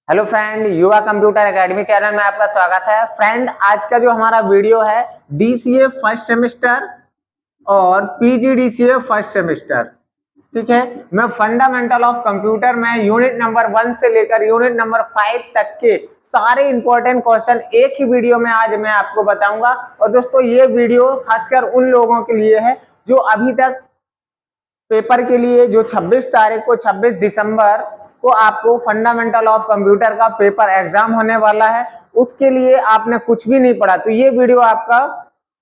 Hello friend, युवा computer academy channel में आपका स्वागत है। फ्रेंड, आज का जो हमारा वीडियो है डीसीए फर्स्ट सेमेस्टर और पीजीडीसीए फर्स्ट सेमेस्टर, ठीक है। मैं फंडामेंटल ऑफ कंप्यूटर में यूनिट नंबर 1 से लेकर यूनिट नंबर 5 तक के सारे इंपॉर्टेंट क्वेश्चन एक ही वीडियो में आज मैं आपको बताऊंगा। और दोस्तों, ये वीडियो खासकर उन लोगों के लिए है जो अभी तक पेपर के लिए, जो 26 तारीख को 26 दिसंबर को आपको फंडामेंटल ऑफ कंप्यूटर का पेपर एग्जाम होने वाला है, उसके लिए आपने कुछ भी नहीं पढ़ा तो ये वीडियो आपका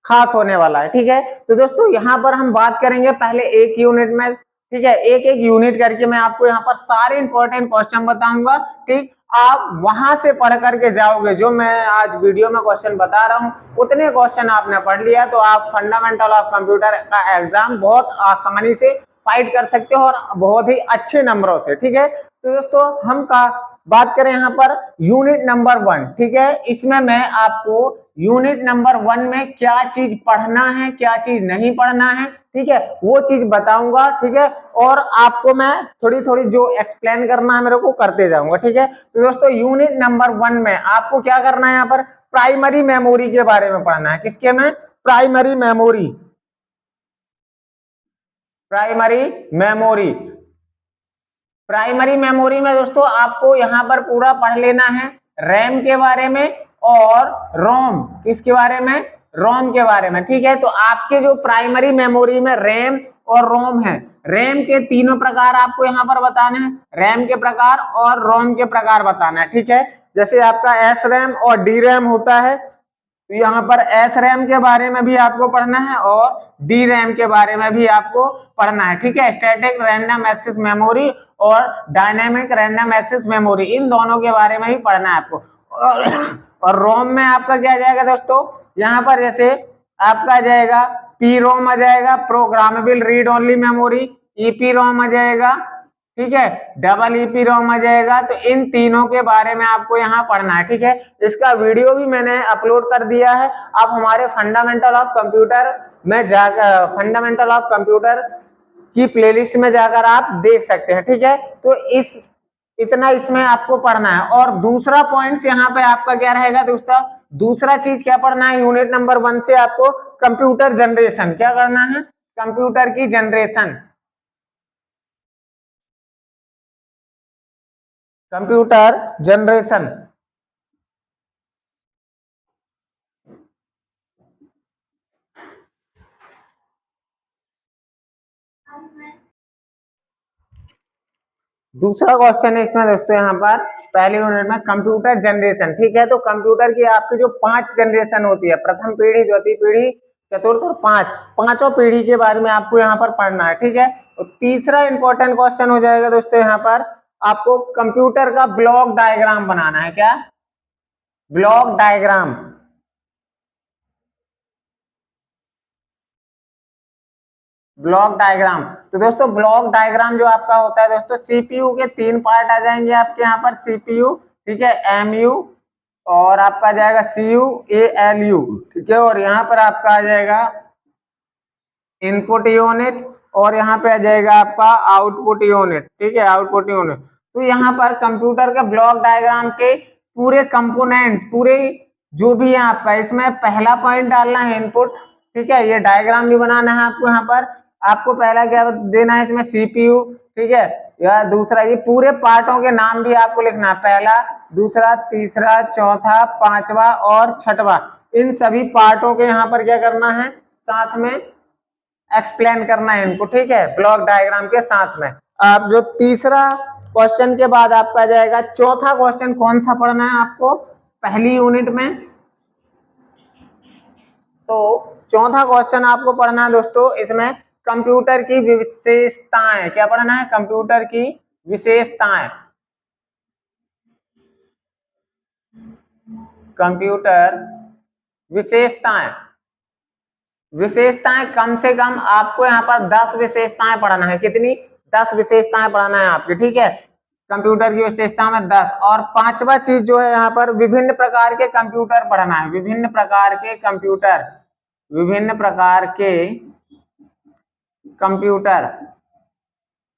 खास होने वाला है, ठीक है। तो दोस्तों, यहाँ पर हम बात करेंगे पहले एक यूनिट में, ठीक है। एक एक यूनिट करके मैं आपको यहाँ पर सारे इंपॉर्टेंट क्वेश्चन बताऊंगा, ठीक। आप वहां से पढ़ करके जाओगे, जो मैं आज वीडियो में क्वेश्चन बता रहा हूँ उतने क्वेश्चन आपने पढ़ लिया तो आप फंडामेंटल ऑफ कंप्यूटर का एग्जाम बहुत आसानी से फाइट कर सकते हो और बहुत ही अच्छे नंबरों से, ठीक है। तो दोस्तों, हम का बात करें यहाँ पर यूनिट नंबर 1, ठीक है। इसमें मैं आपको यूनिट नंबर 1 में क्या चीज पढ़ना है, क्या चीज नहीं पढ़ना है, ठीक है, वो चीज बताऊंगा, ठीक है। और आपको मैं थोड़ी थोड़ी जो एक्सप्लेन करना है मेरे को करते जाऊंगा, ठीक है। तो दोस्तों, यूनिट नंबर 1 में आपको क्या करना है, यहाँ पर प्राइमरी मेमोरी के बारे में पढ़ना है। किसके में? Primary memory. Primary memory. Primary memory में दोस्तों आपको यहाँ पर पूरा पढ़ लेना है रैम के बारे में और रोम। किसके बारे में? रोम के बारे में, ठीक है। तो आपके जो प्राइमरी मेमोरी में रैम और रोम है, रैम के तीनों प्रकार आपको यहाँ पर बताने हैं, रैम के प्रकार और रोम के प्रकार बताना है, ठीक है। जैसे आपका एस रैम और डी रैम होता है, तो यहाँ पर एस रैम के बारे में भी आपको पढ़ना है और डी रैम के बारे में भी आपको पढ़ना है, ठीक है। स्टैटिक रैंडम एक्सेस मेमोरी और डायनेमिक रैंडम एक्सेस मेमोरी, इन दोनों के बारे में भी पढ़ना है आपको। और रोम में आपका क्या जाएगा दोस्तों, यहाँ पर जैसे आपका आ जाएगा पी रोम आ जाएगा, programmable read only memory, EPROM आ जाएगा, ठीक है, डबल ईपी रोम आ जाएगा। तो इन तीनों के बारे में आपको यहाँ पढ़ना है, ठीक है। इसका वीडियो भी मैंने अपलोड कर दिया है, आप हमारे फंडामेंटल ऑफ कंप्यूटर में जाकर, फंडामेंटल ऑफ कंप्यूटर की प्लेलिस्ट में जाकर आप देख सकते हैं, ठीक है। तो इतना इसमें आपको पढ़ना है। और दूसरा पॉइंट यहाँ पे आपका क्या रहेगा दोस्तों, दूसरा चीज क्या पढ़ना है यूनिट नंबर 1 से आपको कंप्यूटर जनरेशन। क्या करना है? कंप्यूटर की जनरेशन, कंप्यूटर जनरेशन। दूसरा क्वेश्चन है इसमें दोस्तों, यहाँ पर पहले यूनिट में कंप्यूटर जनरेशन, ठीक है। तो कंप्यूटर की आपकी जो 5 जनरेशन होती है, प्रथम पीढ़ी, द्वितीय पीढ़ी, चतुर्थ और पांचों पीढ़ी के बारे में आपको यहाँ पर पढ़ना है, ठीक है। तो तीसरा इंपॉर्टेंट क्वेश्चन हो जाएगा दोस्तों, यहाँ पर आपको कंप्यूटर का ब्लॉक डायग्राम बनाना है। क्या? Block diagram. Block diagram. तो दोस्तों, ब्लॉक डायग्राम जो आपका होता है दोस्तों, सीपीयू के 3 पार्ट आ जाएंगे आपके यहाँ पर, सीपीयू, ठीक है, एमयू और आपका आ जाएगा सीयू, एएलयू, ठीक है। और यहाँ पर आपका आ जाएगा इनपुट यूनिट और यहाँ पे आ जाएगा आपका आउटपुट यूनिट, ठीक है, आउटपुट यूनिट। तो यहाँ पर कंप्यूटर के ब्लॉक डायग्राम के पूरे कंपोनेंट, पूरे जो भी है आपका, इसमें पहला पॉइंट डालना है इनपुट, ठीक है। ये डायग्राम भी बनाना है आपको, यहाँ पर आपको पहला क्या देना है इसमें, सीपीयू, ठीक है। या दूसरा, ये पूरे पार्टों के नाम भी आपको लिखना है, पहला, दूसरा, तीसरा, चौथा, पांचवा और छठवा। इन सभी पार्टों के यहाँ पर क्या करना है, साथ में एक्सप्लेन करना है इनको, ठीक है, ब्लॉक डायग्राम के साथ में। अब जो तीसरा क्वेश्चन के बाद आपका आ जाएगा चौथा क्वेश्चन, कौन सा पढ़ना है आपको पहली यूनिट में? तो चौथा क्वेश्चन आपको पढ़ना है दोस्तों, इसमें कंप्यूटर की विशेषताएं। क्या पढ़ना है? कंप्यूटर की विशेषताएं। कंप्यूटर विशेषताएं। विशेषताएं कम से कम आपको यहाँ पर 10 विशेषताएं पढ़ना है। कितनी? 10 विशेषताएं पढ़ना है आपकी, ठीक है। कंप्यूटर की विशेषता में 10। और पांचवा चीज जो है यहाँ पर, विभिन्न प्रकार के कंप्यूटर पढ़ना है। विभिन्न प्रकार के कंप्यूटर, विभिन्न प्रकार के कंप्यूटर,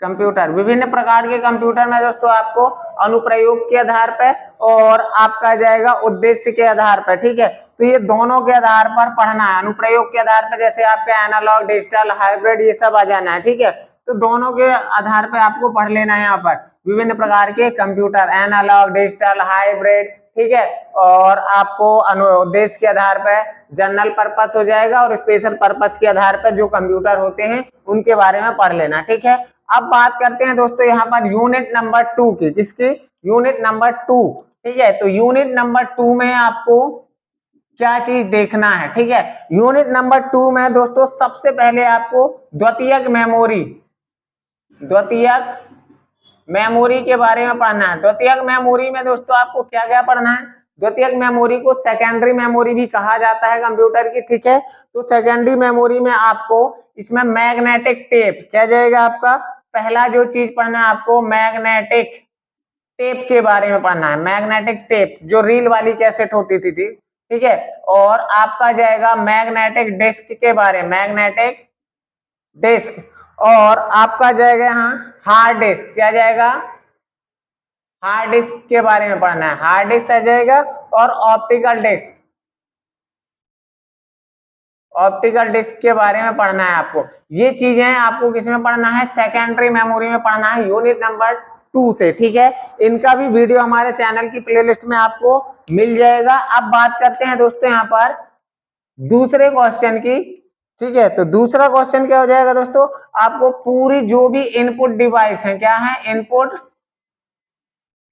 कंप्यूटर, विभिन्न प्रकार के कंप्यूटर में दोस्तों आपको अनुप्रयोग के आधार पर और आपका जाएगा उद्देश्य के आधार पर। ठीक है, तो ये दोनों के आधार पर पढ़ना है। अनुप्रयोग के आधार पर जैसे आपके एनालॉग, डिजिटल, हाइब्रिड ये सब आ जाना है। ठीक है, तो दोनों के आधार पर आपको पढ़ लेना है यहाँ पर विभिन्न प्रकार के कंप्यूटर, एनालॉग, डिजिटल, हाइब्रिड। ठीक है, और आपको उद्देश्य के आधार पर जनरल पर्पस हो जाएगा और स्पेशल पर्पस के आधार पर जो कंप्यूटर होते हैं उनके बारे में पढ़ लेना। ठीक है, अब बात करते हैं दोस्तों यहाँ पर यूनिट नंबर 2 की। किसकी? Unit number 2। ठीक है, तो यूनिट नंबर 2 में आपको क्या चीज देखना है? ठीक है, यूनिट नंबर 2 में दोस्तों सबसे पहले आपको द्वितीयक मेमोरी के बारे में पढ़ना है। द्वितीयक मेमोरी में दोस्तों आपको क्या क्या पढ़ना है? द्वितीयक मेमोरी को सेकेंडरी मेमोरी भी कहा जाता है कंप्यूटर की। ठीक है, तो सेकेंडरी मेमोरी में आपको इसमें मैग्नेटिक टेप क्या जाएगा आपका? पहला जो चीज पढ़ना है आपको मैग्नेटिक टेप के बारे में पढ़ना है। मैग्नेटिक टेप जो रील वाली कैसेट होती थी। ठीक है, और आपका जाएगा मैग्नेटिक डिस्क के बारे में, मैग्नेटिक डिस्क, और आपका जाएगा यहाँ हार्ड डिस्क। क्या जाएगा? हार्ड डिस्क के बारे में पढ़ना है, हार्ड डिस्क आ जाएगा, और ऑप्टिकल डिस्क, ऑप्टिकल डिस्क के बारे में पढ़ना है आपको। ये चीजें आपको किसमें पढ़ना है? सेकेंडरी मेमोरी में पढ़ना है, यूनिट नंबर 2 से। ठीक है, इनका भी वीडियो हमारे चैनल की प्लेलिस्ट में आपको मिल जाएगा। अब बात करते हैं दोस्तों यहाँ पर दूसरे क्वेश्चन की। ठीक है, तो दूसरा क्वेश्चन क्या हो जाएगा दोस्तों? आपको पूरी जो भी इनपुट डिवाइस है, क्या है?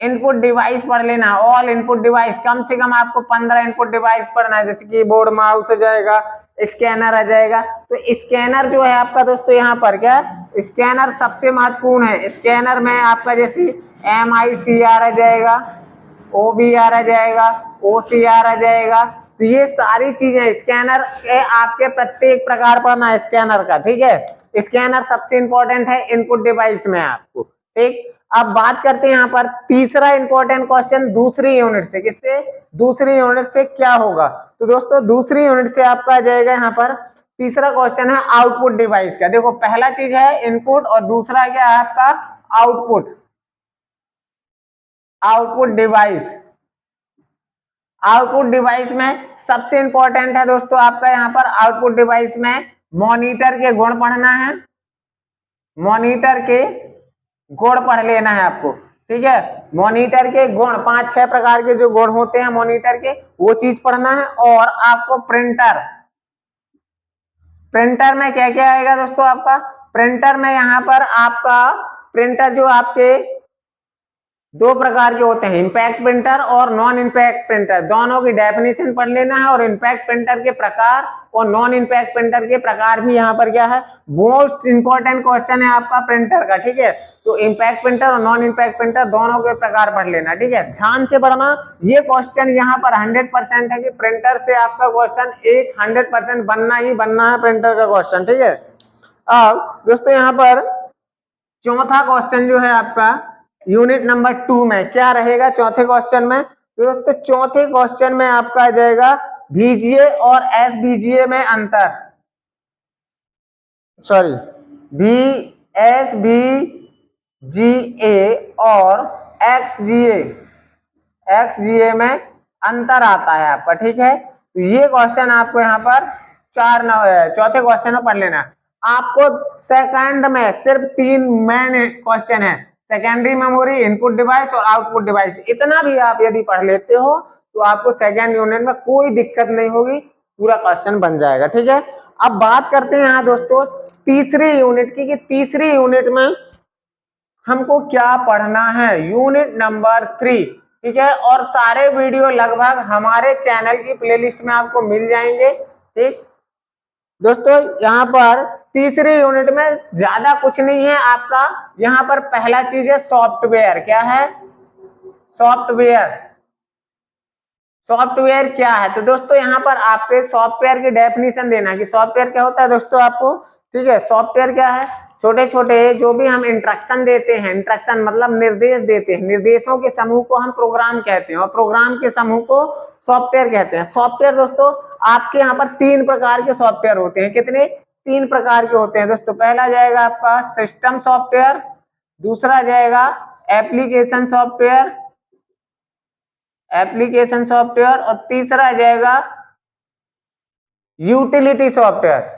इनपुट डिवाइस पढ़ लेना। ऑल इनपुट डिवाइस, कम से कम आपको 15 इनपुट डिवाइस पढ़ना है, जैसे कीबोर्ड, माउस आ जाएगा, स्कैनर आ जाएगा। तो स्कैनर जो है आपका दोस्तों यहाँ पर क्या, स्कैनर सबसे महत्वपूर्ण है। स्कैनर में आपका जैसे MICR आ जाएगा, OBR आ जाएगा, OCR आ जाएगा। तो ये सारी चीजें स्कैनर के आपके प्रत्येक प्रकार पढ़ना है स्कैनर का। ठीक है, स्कैनर सबसे इंपॉर्टेंट है इनपुट डिवाइस में आपको। ठीक, अब बात करते हैं यहाँ पर तीसरा इंपॉर्टेंट क्वेश्चन दूसरी यूनिट से। किससे? दूसरी यूनिट से क्या होगा? तो दोस्तों दूसरी यूनिट से आपका आ जाएगा यहाँ पर तीसरा क्वेश्चन है आउटपुट डिवाइस का। देखो पहला चीज है इनपुट और दूसरा क्या है आपका? Output. Output device, output device में सबसे इंपॉर्टेंट है दोस्तों आपका यहाँ पर आउटपुट डिवाइस में मॉनिटर के गुण पढ़ना है। मॉनिटर के गुण पढ़ लेना है आपको। ठीक है, मॉनिटर के गुण 5-6 प्रकार के जो गुण होते हैं मॉनिटर के, वो चीज पढ़ना है। और आपको प्रिंटर, प्रिंटर में क्या क्या आएगा दोस्तों आपका? प्रिंटर में यहाँ पर आपका प्रिंटर जो आपके दो प्रकार के होते हैं, इंपैक्ट प्रिंटर और नॉन इंपैक्ट प्रिंटर, दोनों की डेफिनेशन पढ़ लेना है। और इंपैक्ट प्रिंटर के प्रकार और नॉन इंपैक्ट प्रिंटर के प्रकार भी यहाँ पर क्या है, मोस्ट इंपॉर्टेंट क्वेश्चन है आपका प्रिंटर का। ठीक है, तो इंपैक्ट प्रिंटर और नॉन इंपैक्ट प्रिंटर दोनों के प्रकार पढ़ लेना। ठीक है, ध्यान से पढ़ना। ये क्वेश्चन यहाँ पर 100% है कि प्रिंटर से आपका क्वेश्चन 100% बनना ही बनना है प्रिंटर का क्वेश्चन। ठीक है, अब दोस्तों यहाँ पर चौथा क्वेश्चन जो है आपका यूनिट नंबर 2 में क्या रहेगा? चौथे क्वेश्चन में दोस्तों, चौथे क्वेश्चन में आपका आ जाएगा VGA और SVGA में अंतर। सॉरी, SVGA और XGA में अंतर आता है आपका। ठीक है, तो ये क्वेश्चन आपको यहाँ पर चौथे क्वेश्चन में पढ़ लेना। आपको सेकंड में सिर्फ 3 मेन क्वेश्चन है, सेकेंडरी मेमोरी, इनपुट डिवाइस और आउटपुट डिवाइस। इतना भी आप यदि पढ़ लेते हो तो आपको सेकेंड यूनिट में कोई दिक्कत नहीं होगी, पूरा क्वेश्चन बन जाएगा। ठीक है, अब बात करते हैं यहाँ दोस्तों तीसरी यूनिट की, कि तीसरी यूनिट में हमको क्या पढ़ना है? Unit number 3। ठीक है, और सारे वीडियो लगभग हमारे चैनल की प्लेलिस्ट में आपको मिल जाएंगे। ठीक दोस्तों, यहाँ पर तीसरी यूनिट में ज्यादा कुछ नहीं है आपका। यहाँ पर पहला चीज है सॉफ्टवेयर। क्या है? सॉफ्टवेयर। सॉफ्टवेयर क्या है? तो दोस्तों यहाँ पर आपके सॉफ्टवेयर की डेफिनेशन देना है कि सॉफ्टवेयर क्या होता है दोस्तों आपको। ठीक है, सॉफ्टवेयर क्या है? छोटे छोटे जो भी हम इंस्ट्रक्शन देते हैं, इंस्ट्रक्शन मतलब निर्देश देते हैं, निर्देशों के समूह को हम प्रोग्राम कहते हैं और प्रोग्राम के समूह को सॉफ्टवेयर कहते हैं। सॉफ्टवेयर दोस्तों आपके यहाँ पर 3 प्रकार के सॉफ्टवेयर होते हैं। कितने? 3 प्रकार के होते हैं दोस्तों। पहला जाएगा आपका सिस्टम सॉफ्टवेयर, दूसरा जाएगा एप्लीकेशन सॉफ्टवेयर, एप्लीकेशन सॉफ्टवेयर, और तीसरा आ जाएगा यूटिलिटी सॉफ्टवेयर,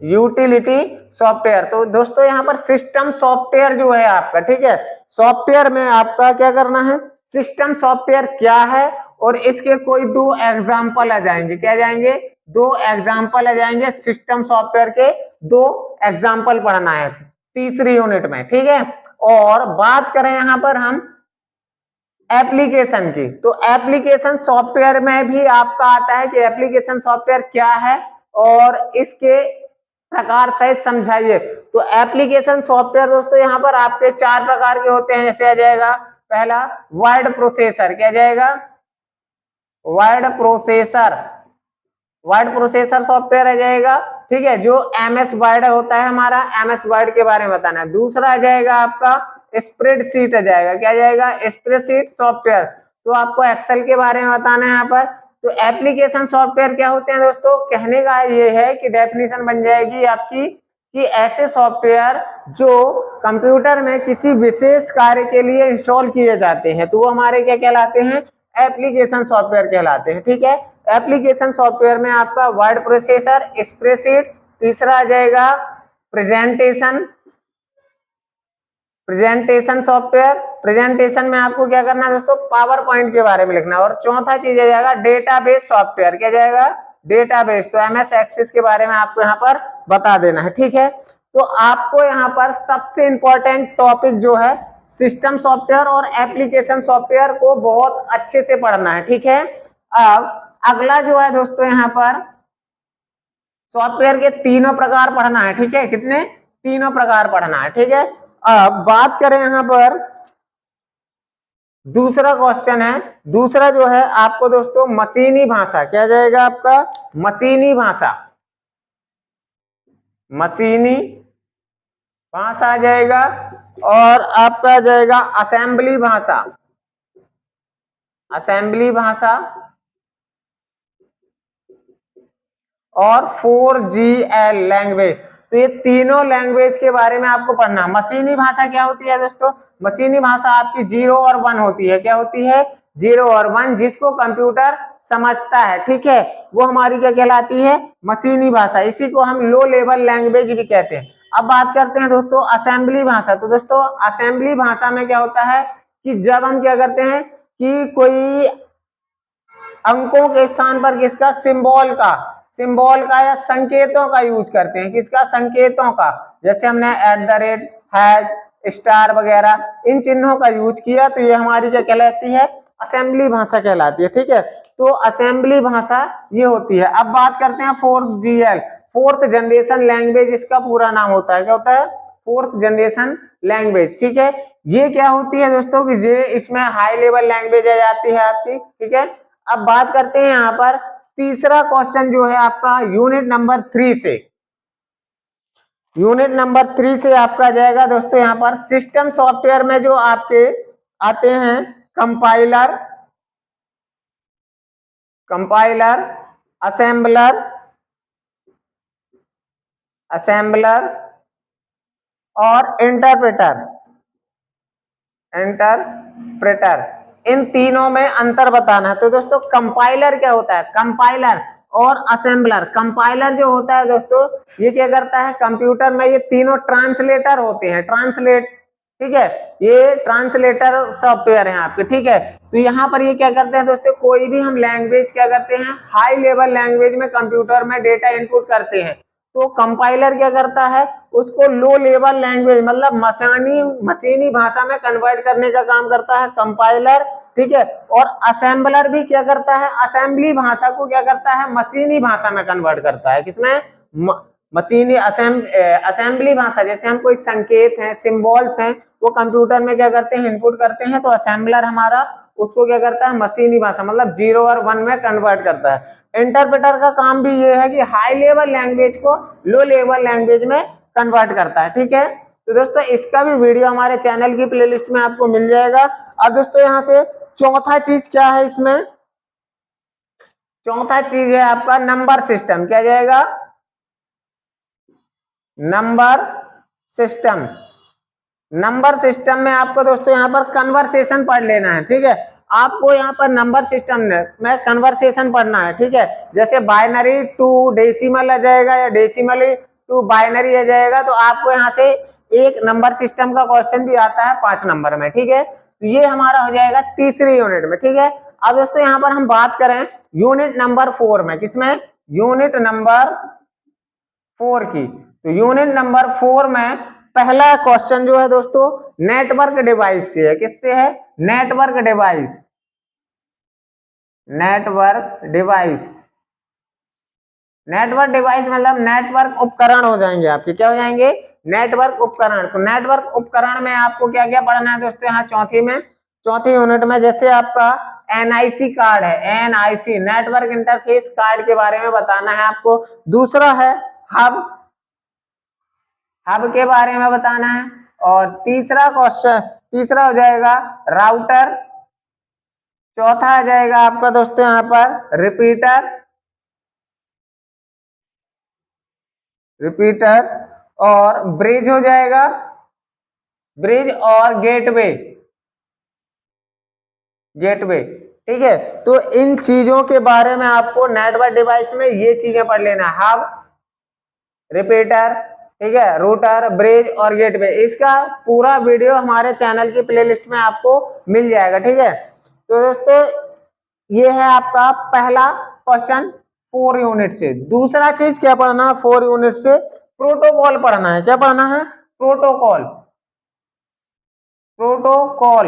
यूटिलिटी सॉफ्टवेयर। तो दोस्तों यहाँ पर सिस्टम सॉफ्टवेयर जो है आपका, ठीक है, सॉफ्टवेयर में आपका क्या करना है, सिस्टम सॉफ्टवेयर क्या है और इसके कोई दो एग्जाम्पल आ जाएंगे, क्या जाएंगे, दो एग्जाम्पल आ जाएंगे, सिस्टम सॉफ्टवेयर के दो एग्जाम्पल पढ़ना है तीसरी यूनिट में, ठीक है। और बात करें यहाँ पर हम एप्लीकेशन की, तो एप्लीकेशन सॉफ्टवेयर में भी आपका आता है कि एप्लीकेशन सॉफ्टवेयर क्या है और इसके प्रकार से समझाइए। तो एप्लीकेशन सॉफ्टवेयर दोस्तों यहाँ पर आपके चार प्रकार के होते हैं, जैसे आ जाएगा पहला वर्ड प्रोसेसर, क्या जाएगा, word processor, word processor software आ जाएगा, ठीक है, जो एमएस वर्ड होता है हमारा, एमएस वर्ड के बारे में बताना है। दूसरा आ जाएगा आपका स्प्रेडशीट आ जाएगा, क्या जाएगा, स्प्रेडशीट सॉफ्टवेयर, तो आपको एक्सेल के बारे में बताना है यहाँ पर। तो एप्लीकेशन सॉफ्टवेयर क्या होते हैं दोस्तों, कहने का ये है कि डेफिनेशन बन जाएगी आपकी कि ऐसे सॉफ्टवेयर जो कंप्यूटर में किसी विशेष कार्य के लिए इंस्टॉल किए जाते हैं, तो वो हमारे क्या कहलाते हैं, एप्लीकेशन सॉफ्टवेयर कहलाते हैं, ठीक है। एप्लीकेशन सॉफ्टवेयर में आपका वर्ड प्रोसेसर, स्प्रेडशीट, तीसरा आ जाएगा प्रेजेंटेशन, प्रेजेंटेशन सॉफ्टवेयर, प्रेजेंटेशन में आपको क्या करना है दोस्तों, पावर पॉइंट के बारे में लिखना है। और चौथा चीज आ जाएगा डेटाबेस सॉफ्टवेयर, क्या जाएगा, डेटाबेस, तो एमएस एक्सेस के बारे में आपको यहाँ पर बता देना है, ठीक है। तो आपको यहाँ पर सबसे इंपॉर्टेंट टॉपिक जो है सिस्टम सॉफ्टवेयर और एप्लीकेशन सॉफ्टवेयर को बहुत अच्छे से पढ़ना है, ठीक है। अब अगला जो है दोस्तों यहाँ पर सॉफ्टवेयर के तीनों प्रकार पढ़ना है, ठीक है, कितने, तीनों प्रकार पढ़ना है, ठीक है। अब बात करें यहां पर दूसरा क्वेश्चन है, दूसरा जो है आपको दोस्तों मशीनी भाषा, क्या जाएगा आपका, मशीनी भाषा, मशीनी भाषा आ जाएगा, और आपका जाएगा असेंबली भाषा, असेंबली भाषा, और 4GL लैंग्वेज। तो ये तीनों लैंग्वेज के बारे में आपको पढ़ना। मशीनी भाषा क्या होती है दोस्तों, मशीनी भाषा आपकी 0 और 1 होती है, क्या होती है, 0 और 1, जिसको कंप्यूटर समझता है, ठीक है, वो हमारी क्या कहलाती है, मशीनी भाषा, इसी को हम लो लेवल लैंग्वेज भी कहते हैं। अब बात करते हैं दोस्तों असेंबली भाषा। तो दोस्तों असेंबली भाषा में क्या होता है कि जब हम क्या करते हैं कि कोई अंकों के स्थान पर किसका, सिंबल का या संकेतों का यूज करते हैं, किसका, संकेतों का, जैसे हमने @ हैश, स्टार वगैरह इन चिन्हों का यूज किया, तो ये हमारी क्या कहलाती है, असेंबली भाषा कहलाती है, ठीक है। तो असेंबली भाषा ये होती है। अब बात करते हैं 4GL, फोर्थ जनरेशन लैंग्वेज इसका पूरा नाम होता है, क्या होता है, फोर्थ जनरेशन लैंग्वेज, ठीक है। ये क्या होती है दोस्तों कि ये इसमें हाई लेवल लैंग्वेज आ जाती है आपकी, ठीक है। अब बात करते हैं यहाँ पर तीसरा क्वेश्चन जो है आपका यूनिट नंबर 3 से, यूनिट नंबर 3 से आपका जाएगा दोस्तों यहाँ पर सिस्टम सॉफ्टवेयर में जो आपके आते हैं कंपाइलर, कंपाइलर, असेंबलर, असेंबलर और इंटरप्रेटर, इंटरप्रेटर, इन तीनों में अंतर बताना है। तो दोस्तों कंपाइलर क्या होता है, कंपाइलर और असेंबलर, कंपाइलर जो होता है दोस्तों ये क्या करता है, कंप्यूटर में ये तीनों ट्रांसलेटर होते हैं, ट्रांसलेट, ठीक है, ये ट्रांसलेटर सॉफ्टवेयर है आपके, ठीक है। तो यहाँ पर ये क्या करते हैं दोस्तों, कोई भी हम लैंग्वेज क्या करते हैं, हाई लेवल लैंग्वेज में कंप्यूटर में डेटा इनपुट करते हैं, तो कंपाइलर क्या करता है, उसको लो लेवल लैंग्वेज मतलब मशीनी भाषा में कन्वर्ट करने का काम करता है कंपाइलर, ठीक है। और असेंबलर भी क्या करता है, असेंबली भाषा को क्या करता है, मशीनी भाषा में कन्वर्ट करता है, किसमें, मशीनी असेंबली भाषा, जैसे हम कोई संकेत हैं, सिंबल्स हैं, वो कंप्यूटर में क्या करते हैं, इनपुट करते हैं, तो असेंबलर हमारा उसको क्या करता है, मशीनी भाषा मतलब 0 और 1 में कन्वर्ट करता है। इंटरप्रेटर का काम भी ये है कि हाई लेवल लैंग्वेज को लो लेवल लैंग्वेज में कन्वर्ट करता है, ठीक है। तो दोस्तों इसका भी वीडियो हमारे चैनल की प्लेलिस्ट में आपको मिल जाएगा। अब दोस्तों यहाँ से चौथा चीज क्या है इसमें, चौथा चीज है आपका नंबर सिस्टम, क्या जाएगा, नंबर सिस्टम, नंबर सिस्टम में आपको दोस्तों यहाँ पर कन्वर्सेशन पढ़ लेना है, ठीक है। आपको यहाँ पर नंबर सिस्टम में कन्वर्सेशन पढ़ना है, ठीक है। जैसे बाइनरी टू डेसिमल आ जाएगा या डेसिमल टू बाइनरी आ जाएगा, तो आपको यहाँ से एक नंबर सिस्टम का क्वेश्चन भी आता है 5 नंबर में, ठीक है। तो ये हमारा हो जाएगा तीसरी यूनिट में, ठीक है। अब दोस्तों यहाँ पर हम बात करें यूनिट नंबर 4 में, किसमें, यूनिट नंबर 4 की। तो यूनिट नंबर 4 में पहला क्वेश्चन जो है दोस्तों नेटवर्क डिवाइस से है। किससे है, network device, network device. Network device मतलब नेटवर्क उपकरण हो जाएंगे आपके, क्या हो जाएंगे, नेटवर्क उपकरण। तो नेटवर्क उपकरण में आपको क्या क्या पढ़ना है दोस्तों, यहाँ चौथी यूनिट में जैसे आपका एनआईसी कार्ड है, एनआईसी नेटवर्क इंटरफेस कार्ड के बारे में बताना है आपको। दूसरा है हब, हब के बारे में बताना है। और तीसरा हो जाएगा राउटर। चौथा आ जाएगा आपका दोस्तों यहाँ पर रिपीटर और ब्रिज हो जाएगा, ब्रिज और गेटवे, ठीक है। तो इन चीजों के बारे में आपको नेटवर्क डिवाइस में ये चीजें पढ़ लेना, हब, रिपीटर, ठीक है, रूटर, ब्रिज और गेटवे। इसका पूरा वीडियो हमारे चैनल की प्लेलिस्ट में आपको मिल जाएगा, ठीक है। तो दोस्तों ये है आपका पहला क्वेश्चन 4 यूनिट से। दूसरा चीज क्या पढ़ना है 4 यूनिट से, प्रोटोकॉल पढ़ना है। क्या पढ़ना है, प्रोटोकॉल, प्रोटोकॉल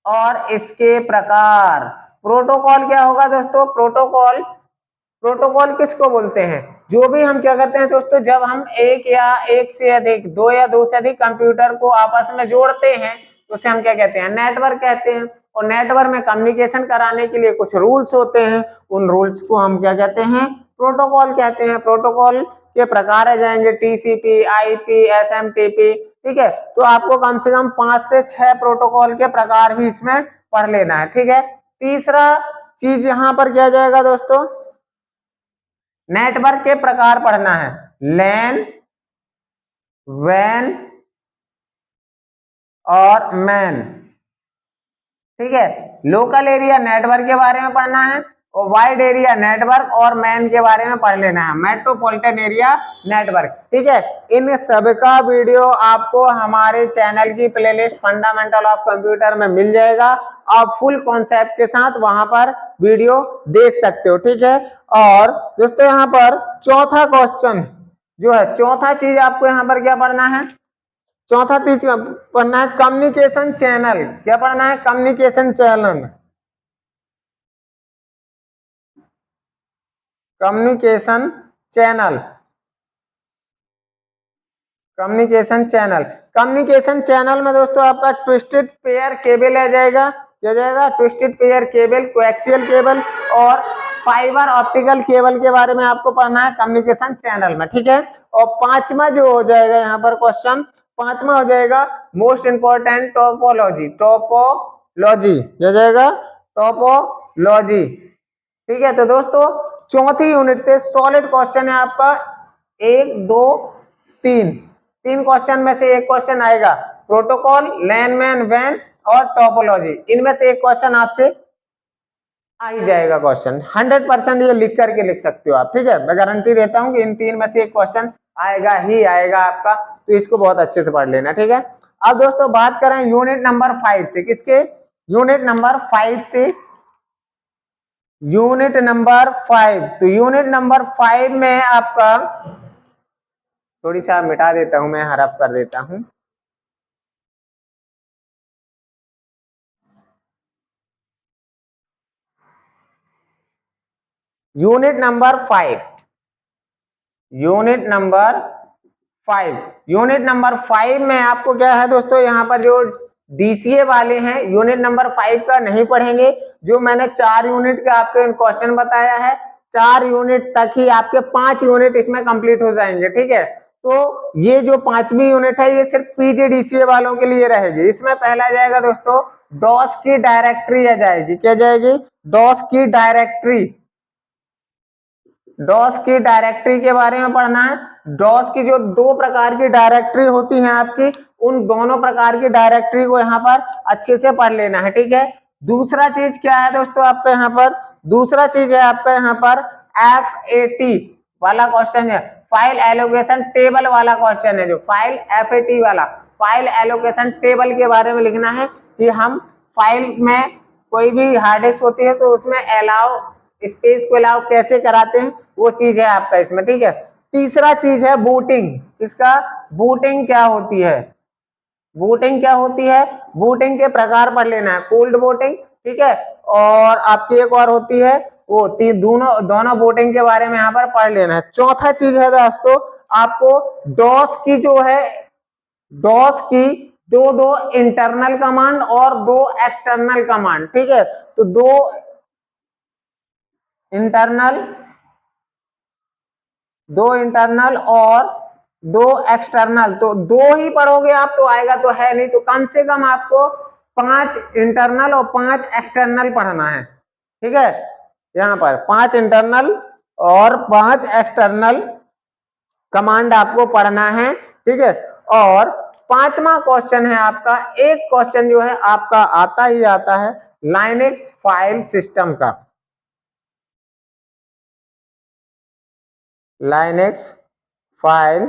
और इसके प्रकार। प्रोटोकॉल क्या होगा दोस्तों, प्रोटोकॉल, प्रोटोकॉल किसको बोलते हैं, जो भी हम क्या करते हैं दोस्तों, जब हम एक या एक से अधिक, दो या दो से अधिक कंप्यूटर को आपस में जोड़ते हैं तो उसे हम क्या कहते हैं, नेटवर्क कहते हैं। और नेटवर्क में कम्युनिकेशन कराने के लिए कुछ रूल्स होते हैं, उन रूल्स को हम क्या कहते हैं, प्रोटोकॉल कहते हैं। प्रोटोकॉल के प्रकार आ जाएंगे टीसीपी, आईपी, एसएमटीपी, ठीक है। तो आपको कम से कम 5 से 6 प्रोटोकॉल के प्रकार भी इसमें पढ़ लेना है, ठीक है। तीसरा चीज यहाँ पर क्या जाएगा दोस्तों, नेटवर्क के प्रकार पढ़ना है, लैन, वैन और मैन, ठीक है। लोकल एरिया नेटवर्क के बारे में पढ़ना है और वाइड एरिया नेटवर्क और मैन के बारे में पढ़ लेना है, मेट्रोपॉलिटन एरिया नेटवर्क, ठीक है। इन सब का वीडियो आपको हमारे चैनल की प्लेलिस्ट फंडामेंटल ऑफ कंप्यूटर में मिल जाएगा। आप फुल कॉन्सेप्ट के साथ वहां पर वीडियो देख सकते हो, ठीक है। और दोस्तों यहाँ पर चौथा क्वेश्चन जो है, चौथा चीज आपको यहाँ पर क्या पढ़ना है, चौथा चीज पढ़ना है कम्युनिकेशन चैनल। क्या पढ़ना है, communication channel, communication channel, communication channel. Communication channel में दोस्तों आपका ट्विस्टेड पेयर केबल आ जाएगा, क्या जाएगा, twisted pair cable, coaxial cable और फाइबर ऑप्टिकल केबल के बारे में आपको पढ़ना है कम्युनिकेशन चैनल में, ठीक है। और पांचवा जो हो जाएगा यहाँ पर क्वेश्चन, पांचवा हो जाएगा मोस्ट इंपॉर्टेंट टोपोलॉजी, टोपोलॉजी क्या जाएगा, टोपोलॉजी, ठीक है। तो दोस्तों चौथी यूनिट से सॉलिड क्वेश्चन है आपका 1 2 3, तीन क्वेश्चन में से एक क्वेश्चन आएगा, प्रोटोकॉल, लैन, मैन, वैन और टोपोलॉजी। इनमें से एक क्वेश्चन आपसे आ ही जाएगा क्वेश्चन, 100% ये लिख करके लिख सकते हो आप, ठीक है। मैं गारंटी देता हूं कि इन तीन में से एक क्वेश्चन आएगा ही आएगा आपका, तो इसको बहुत अच्छे से पढ़ लेना, ठीक है। अब दोस्तों बात करें यूनिट नंबर 5 से, किसके, यूनिट नंबर 5 से, यूनिट नंबर 5। तो यूनिट नंबर 5 में आपका थोड़ी सा मिटा देता हूं, मैं हरफ कर देता हूं। Unit number 5, unit number 5, unit number 5 में आपको क्या है दोस्तों, यहाँ पर जो डीसीए वाले हैं यूनिट नंबर 5 का नहीं पढ़ेंगे। जो मैंने 4 यूनिट का आपको क्वेश्चन बताया है, 4 यूनिट तक ही आपके 5 यूनिट इसमें कंप्लीट हो जाएंगे, ठीक है। तो ये जो 5वीं यूनिट है ये सिर्फ पीजीडीसीए वालों के लिए रहेगी। इसमें पहला जाएगा दोस्तों डॉस की डायरेक्टरी आ जाएगी, क्या जाएगी, डॉस की डायरेक्टरी, डॉस की डायरेक्टरी के बारे में पढ़ना है। डॉस की जो दो प्रकार की डायरेक्टरी होती है आपकी, उन दोनों प्रकार की डायरेक्टरी को यहाँ पर अच्छे से पढ़ लेना है, ठीक है। दूसरा चीज क्या है दोस्तों आपका यहाँ पर, दूसरा चीज है आपका यहाँ पर FAT वाला क्वेश्चन है, फाइल एलोकेशन टेबल वाला क्वेश्चन है, जो फाइल FAT वाला फाइल एलोकेशन टेबल के बारे में लिखना है कि हम फाइल में कोई भी हार्ड डिस्क होती है तो उसमें अलाउ स्पेस को अलाउ कैसे कराते हैं, वो चीज है आपका इसमें, ठीक है। तीसरा चीज है बूटिंग। इसका बूटिंग क्या होती है, बूटिंग क्या होती है, बूटिंग के प्रकार पढ़ लेना है, कोल्ड बूटिंग, ठीक है, और आपकी एक और होती है वो दोनों बूटिंग के बारे में यहाँ पर पढ़ लेना है। चौथा चीज है दोस्तों आपको डॉस की जो है, डॉस की दो इंटरनल कमांड और दो एक्सटर्नल कमांड, ठीक है। तो दो इंटरनल और दो एक्सटर्नल, तो दो ही पढ़ोगे आप तो आएगा तो है नहीं, तो कम से कम आपको 5 इंटरनल और 5 एक्सटर्नल पढ़ना है, ठीक है। यहाँ पर 5 इंटरनल और 5 एक्सटर्नल कमांड आपको पढ़ना है, ठीक है। और पांचवा क्वेश्चन है आपका, एक क्वेश्चन जो है आपका आता ही आता है लाइनेक्स फाइल सिस्टम का, लाइनेक्स फाइल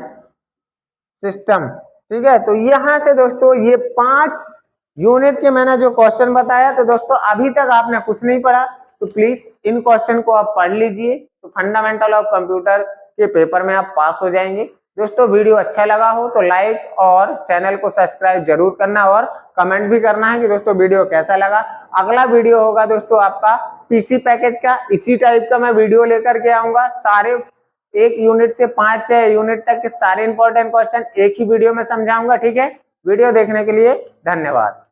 सिस्टम, ठीक है। तो यहां से दोस्तों ये 5 यूनिट के मैंने जो क्वेश्चन बताया, तो दोस्तों अभी तक आपने कुछ नहीं पढ़ा तो प्लीज इन क्वेश्चन को आप पढ़ लीजिए, तो फंडामेंटल ऑफ कंप्यूटर के पेपर में आप पास हो जाएंगे। दोस्तों वीडियो अच्छा लगा हो तो लाइक और चैनल को सब्सक्राइब जरूर करना और कमेंट भी करना है कि दोस्तों वीडियो कैसा लगा। अगला वीडियो होगा दोस्तों आपका पीसी पैकेज का, इसी टाइप का मैं वीडियो लेकर के आऊंगा, सारे 1 यूनिट से 5 यूनिट तक के सारे इंपॉर्टेंट क्वेश्चन एक ही वीडियो में समझाऊंगा, ठीक है। वीडियो देखने के लिए धन्यवाद।